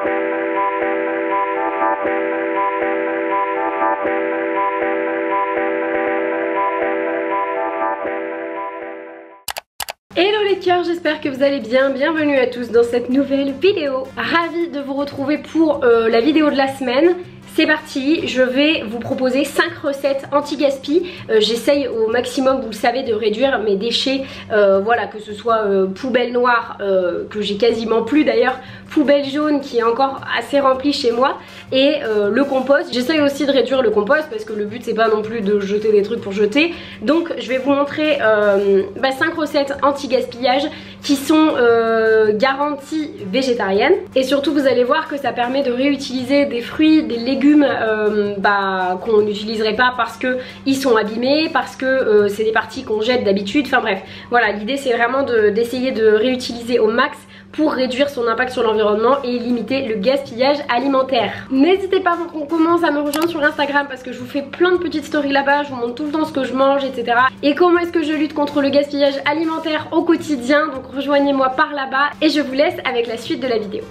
Hello les cœurs, j'espère que vous allez bien, bienvenue à tous dans cette nouvelle vidéo. Ravie de vous retrouver pour la vidéo de la semaine. C'est parti, je vais vous proposer 5 recettes anti-gaspi. J'essaye au maximum, vous le savez, de réduire mes déchets, voilà, que ce soit poubelle noire, que j'ai quasiment plus d'ailleurs, poubelle jaune qui est encore assez remplie chez moi, et le compost. J'essaye aussi de réduire le compost parce que le but c'est pas non plus de jeter des trucs pour jeter. Donc je vais vous montrer 5 recettes anti-gaspillage qui sont garanties végétariennes, et surtout vous allez voir que ça permet de réutiliser des fruits, des légumes qu'on n'utiliserait pas parce que ils sont abîmés, parce que c'est des parties qu'on jette d'habitude. Enfin bref, voilà, l'idée c'est vraiment d'essayer de réutiliser au max pour réduire son impact sur l'environnement et limiter le gaspillage alimentaire. N'hésitez pas avant qu'on commence à me rejoindre sur Instagram parce que je vous fais plein de petites stories là-bas, je vous montre tout le temps ce que je mange, etc. Et comment est-ce que je lutte contre le gaspillage alimentaire au quotidien. Donc rejoignez-moi par là-bas et je vous laisse avec la suite de la vidéo.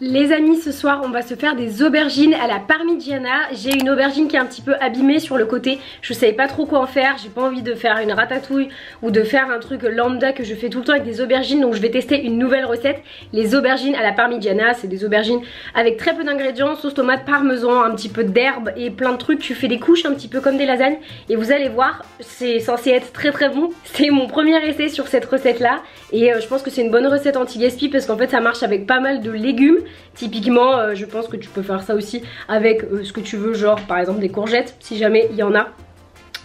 Les amis, ce soir on va se faire des aubergines à la parmigiana. J'ai une aubergine qui est un petit peu abîmée sur le côté, je savais pas trop quoi en faire, j'ai pas envie de faire une ratatouille ou de faire un truc lambda que je fais tout le temps avec des aubergines, donc je vais tester une nouvelle recette, les aubergines à la parmigiana. C'est des aubergines avec très peu d'ingrédients, sauce tomate, parmesan, un petit peu d'herbe et plein de trucs. Tu fais des couches un petit peu comme des lasagnes et vous allez voir, c'est censé être très très bon. C'est mon premier essai sur cette recette là et je pense que c'est une bonne recette anti-gaspi parce qu'en fait ça marche avec pas mal de légumes. Typiquement je pense que tu peux faire ça aussi avec ce que tu veux, genre par exemple des courgettes si jamais il y en a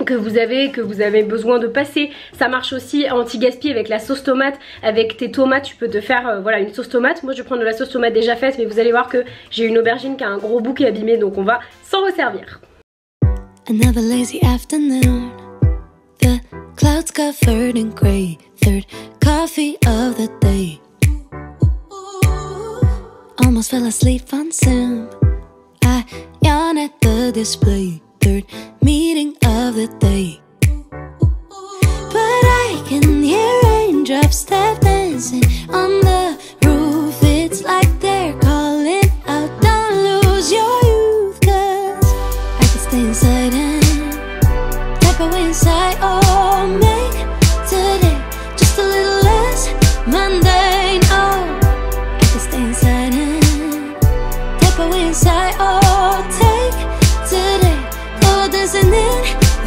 que vous avez besoin de passer. Ça marche aussi anti-gaspi avec la sauce tomate. Avec tes tomates tu peux te faire voilà, une sauce tomate. Moi je vais prendre de la sauce tomate déjà faite, mais vous allez voir que j'ai une aubergine qui a un gros bout qui est abîmé, donc on va s'en resservir. Another lazy afternoon, the clouds covered in gray, third coffee of the day. Almost fell asleep on Zoom. I yawn at the display. Third meeting of the day. But I can hear raindrops step dancing on the roof. It's like they're calling out, don't lose your youth. Cause I can stay inside and type away inside. Oh, make today just a little less mundane. Oh, I can stay inside and away inside. Oh, take today, oh, dancing in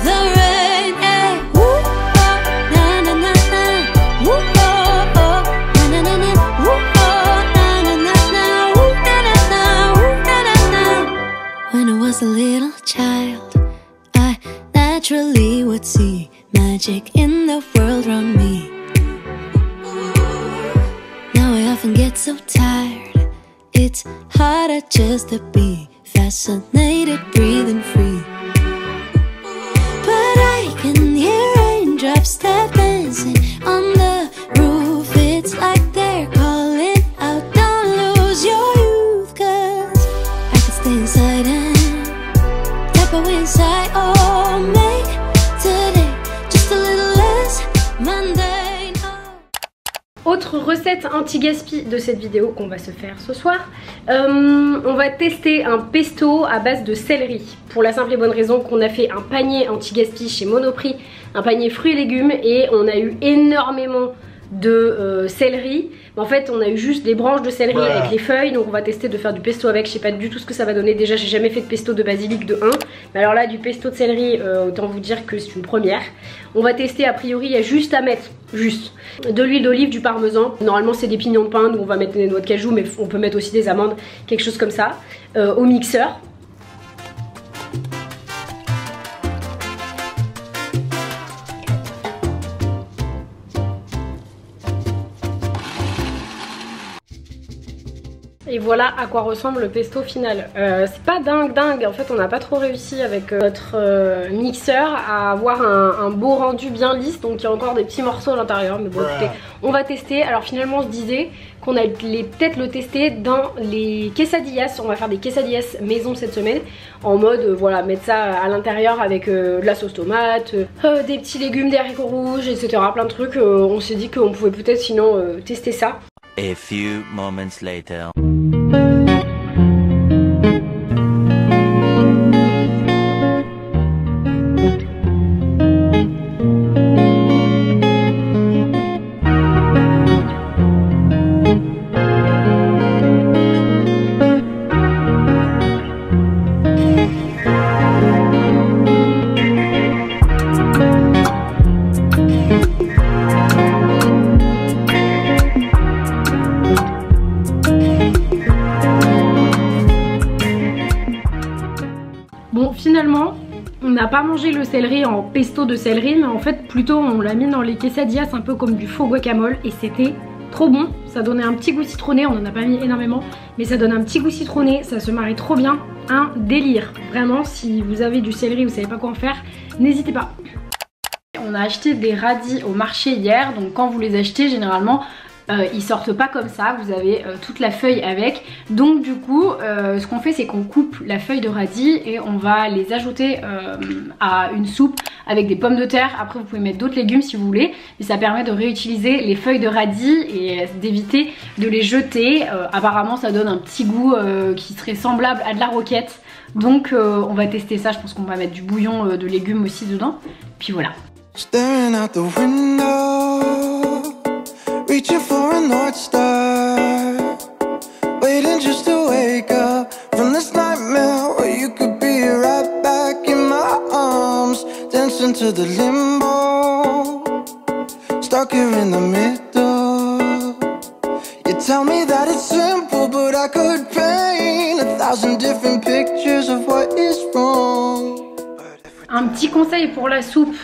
the rain. Hey, woo, oh, na na na na, woo, oh, oh, na na na na, woo, oh, na na na na, woo, na na na, woo, na na na. When I was a little child, I naturally would see magic in the world around me. Now I often get so tired, it's harder just to be fascinated, breathing free. But I can hear raindrops step dancing on the roof. It's like they're calling out, don't lose your youth. Cause I can stay inside and type away inside. Oh, make today just a little less mundane. Autre recette anti-gaspi de cette vidéo qu'on va se faire ce soir, on va tester un pesto à base de céleri. Pour la simple et bonne raison qu'on a fait un panier anti-gaspi chez Monoprix, un panier fruits et légumes, et on a eu énormément de céleri. En fait on a eu juste des branches de céleri avec les feuilles, donc on va tester de faire du pesto avec. Je sais pas du tout ce que ça va donner. Déjà j'ai jamais fait de pesto de basilic de 1, mais alors là du pesto de céleri, autant vous dire que c'est une première. On va tester, a priori il y a juste à mettre de l'huile d'olive, du parmesan. Normalement c'est des pignons de pain, nous on va mettre des noix de cajou, mais on peut mettre aussi des amandes, quelque chose comme ça, au mixeur. Et voilà à quoi ressemble le pesto final. C'est pas dingue, en fait on n'a pas trop réussi avec notre mixeur à avoir un beau rendu bien lisse, donc il y a encore des petits morceaux à l'intérieur, mais bon écoutez, on va tester. Alors finalement on se disait qu'on allait peut-être le tester dans les quesadillas. On va faire des quesadillas maison cette semaine, en mode voilà, mettre ça à l'intérieur avec de la sauce tomate, des petits légumes, des haricots rouges, etc. Plein de trucs. On s'est dit qu'on pouvait peut-être sinon tester ça. A few moments later. finalement on n'a pas mangé le céleri en pesto de céleri, mais en fait plutôt on l'a mis dans les quesadillas un peu comme du faux guacamole et c'était trop bon. Ça donnait un petit goût citronné, on en a pas mis énormément mais ça donne un petit goût citronné, ça se marie trop bien, un délire. Vraiment, si vous avez du céleri, vous savez pas quoi en faire, n'hésitez pas. On a acheté des radis au marché hier, donc quand vous les achetez généralement ils sortent pas comme ça, vous avez toute la feuille avec. Donc du coup ce qu'on fait c'est qu'on coupe la feuille de radis et on va les ajouter à une soupe avec des pommes de terre. Après vous pouvez mettre d'autres légumes si vous voulez, mais ça permet de réutiliser les feuilles de radis et d'éviter de les jeter. Apparemment ça donne un petit goût qui serait semblable à de la roquette. Donc on va tester ça, je pense qu'on va mettre du bouillon de légumes aussi dedans. Puis voilà. Staring out the window, reaching for a North Star, waiting just to wake up from this nightmare where you could be right back in my arms, dancing to the limbo, stuck here in the middle. You tell me that it's simple, but I could paint 1,000 different pictures of what is wrong. Un petit conseil pour la soupe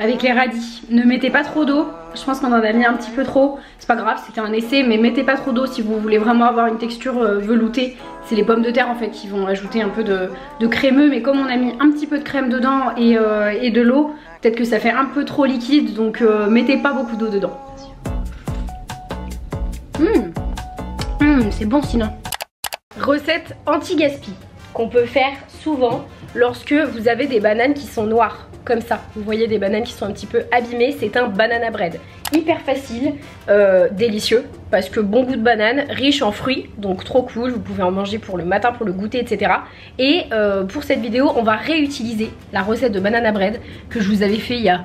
avec les radis, ne mettez pas trop d'eau. Je pense qu'on en a mis un petit peu trop, c'est pas grave, c'était un essai, mais mettez pas trop d'eau si vous voulez vraiment avoir une texture veloutée. C'est les pommes de terre en fait qui vont ajouter un peu de crémeux, mais comme on a mis un petit peu de crème dedans et de l'eau, peut-être que ça fait un peu trop liquide, donc mettez pas beaucoup d'eau dedans. C'est bon sinon. Recette anti-gaspi qu'on peut faire souvent lorsque vous avez des bananes qui sont noires. Comme ça, vous voyez des bananes qui sont un petit peu abîmées, c'est un banana bread. Hyper facile, délicieux, parce que bon goût de banane, riche en fruits, donc trop cool, vous pouvez en manger pour le matin, pour le goûter, etc. Et pour cette vidéo, on va réutiliser la recette de banana bread que je vous avais fait il y a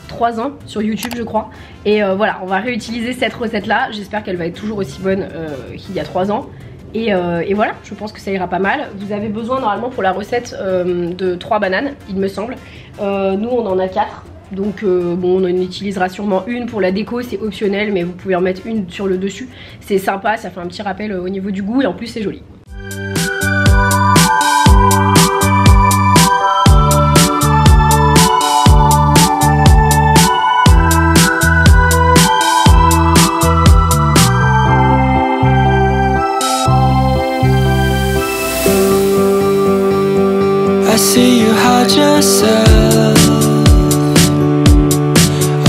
3 ans sur YouTube je crois. Et voilà, on va réutiliser cette recette là, j'espère qu'elle va être toujours aussi bonne qu'il y a 3 ans. Et voilà, je pense que ça ira pas mal. Vous avez besoin normalement pour la recette de 3 bananes, il me semble. Nous on en a 4. Donc bon, on en utilisera sûrement une pour la déco, c'est optionnel, mais vous pouvez en mettre une sur le dessus. C'est sympa, ça fait un petit rappel au niveau du goût et en plus c'est joli. I see you hide yourself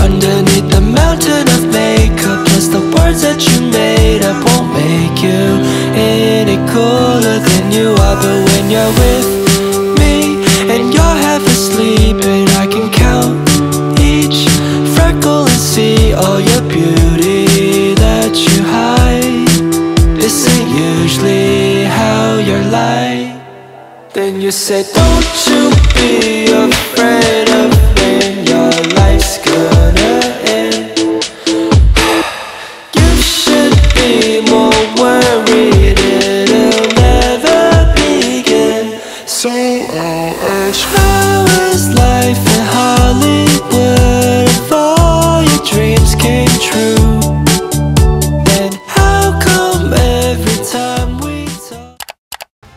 underneath the mountain of makeup. Plus the words that you made up won't make you any cooler than you are. But when you're with me and you're half asleep and I can count each freckle and see all your beauty that you hide. This ain't usually how you're like. Then you say, don't you be afraid of when your life's gonna end. You should be more worried it'll never begin. So how is life in Hollywood if all your dreams came true? And how come every time we talk?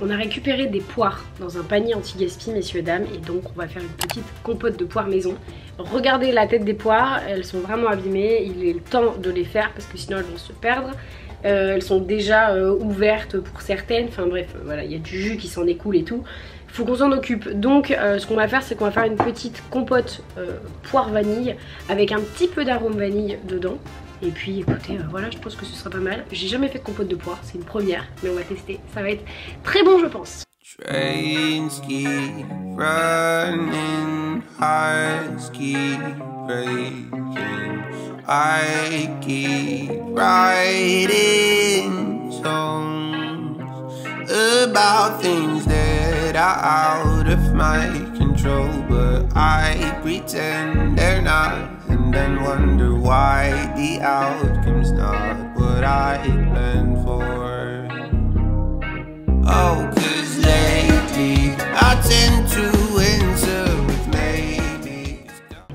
On a récupéré des poires dans un panier anti-gaspi, messieurs dames, et donc on va faire une petite compote de poires maison. Regardez la tête des poires, elles sont vraiment abîmées, il est le temps de les faire parce que sinon elles vont se perdre. Elles sont déjà ouvertes pour certaines, enfin bref, voilà, il y a du jus qui s'en écoule et tout. Il faut qu'on s'en occupe. Donc ce qu'on va faire, c'est qu'on va faire une petite compote poire vanille avec un petit peu d'arôme vanille dedans. Et puis écoutez, voilà, je pense que ce sera pas mal. J'ai jamais fait de compote de poire, c'est une première, mais on va tester. Ça va être très bon je pense. Trains keep running, hearts keep breaking. I keep writing songs about things that are out of my control, but I pretend they're not. And then wonder why the outcome's not what I planned for. Oh, 'cause lately I tend to answer with maybe.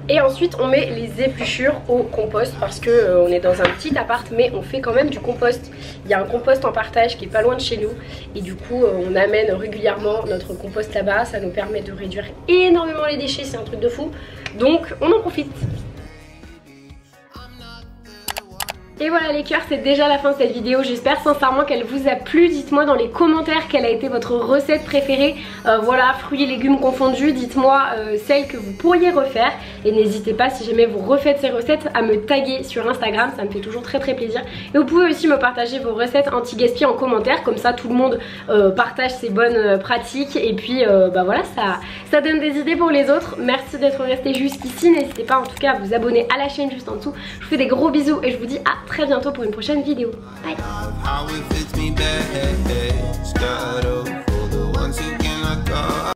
Et ensuite ensuite on met les épluchures au compost parce que on est dans un petit appart mais on fait quand même du compost. Il y a un compost en partage qui est pas loin de chez nous et du coup on amène régulièrement notre compost là-bas. Ça nous permet de réduire énormément les déchets, c'est un truc de fou. Donc on en profite. Et voilà les cœurs, c'est déjà la fin de cette vidéo. J'espère sincèrement qu'elle vous a plu. Dites-moi dans les commentaires quelle a été votre recette préférée. Voilà, fruits et légumes confondus. Dites-moi celle que vous pourriez refaire. Et n'hésitez pas, si jamais vous refaites ces recettes, à me taguer sur Instagram. Ça me fait toujours très plaisir. Et vous pouvez aussi me partager vos recettes anti-gaspi en commentaire. Comme ça tout le monde partage ses bonnes pratiques. Et puis bah voilà, ça donne des idées pour les autres. Merci d'être resté jusqu'ici. N'hésitez pas en tout cas à vous abonner à la chaîne juste en dessous. Je vous fais des gros bisous et je vous dis à très bientôt pour une prochaine vidéo. Bye.